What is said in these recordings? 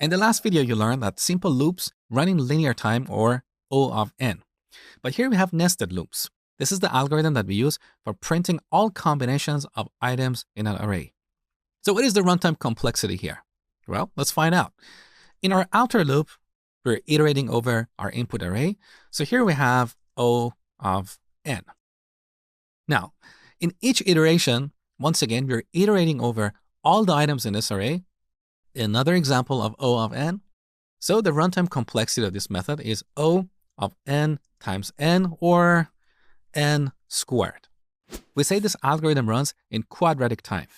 In the last video, you learned that simple loops run in linear time, or O of n. But here we have nested loops. This is the algorithm that we use for printing all combinations of items in an array. So what is the runtime complexity here? Well, let's find out. In our outer loop, we're iterating over our input array. So here we have O of n. Now, in each iteration, once again, we're iterating over all the items in this array. Another example of O of n. So the runtime complexity of this method is O of n times n, or n squared. We say this algorithm runs in quadratic time.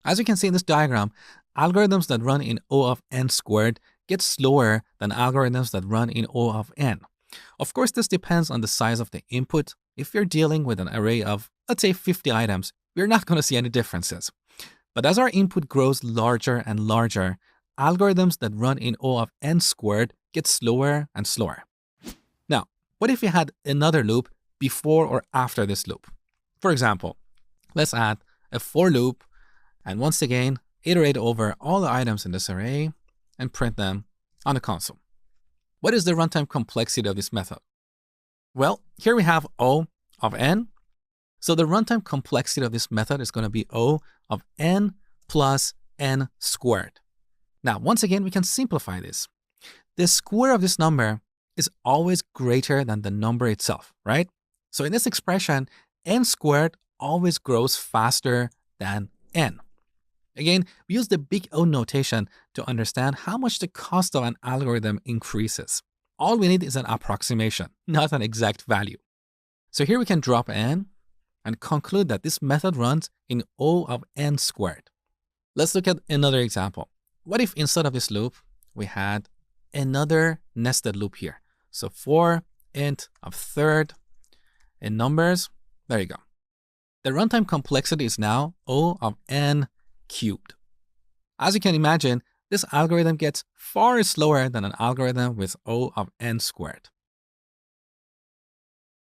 As you can see in this diagram, algorithms that run in O of n squared get slower than algorithms that run in O of n. Of course, this depends on the size of the input. If you're dealing with an array of, let's say, 50 items, we're not going to see any differences. But as our input grows larger and larger, algorithms that run in O of n squared get slower and slower. Now, what if you had another loop before or after this loop? For example, let's add a for loop, and once again, iterate over all the items in this array and print them on the console. What is the runtime complexity of this method? Well, here we have O of n. So the runtime complexity of this method is going to be O of n plus n squared. Now, once again, we can simplify this. The square of this number is always greater than the number itself, right? So in this expression, n squared always grows faster than n. Again, we use the big O notation to understand how much the cost of an algorithm increases. All we need is an approximation, not an exact value. So here we can drop n and conclude that this method runs in O of n squared. Let's look at another example. What if instead of this loop, we had another nested loop here? So for int of third in numbers, there you go. The runtime complexity is now O of n cubed. As you can imagine, this algorithm gets far slower than an algorithm with O of n squared.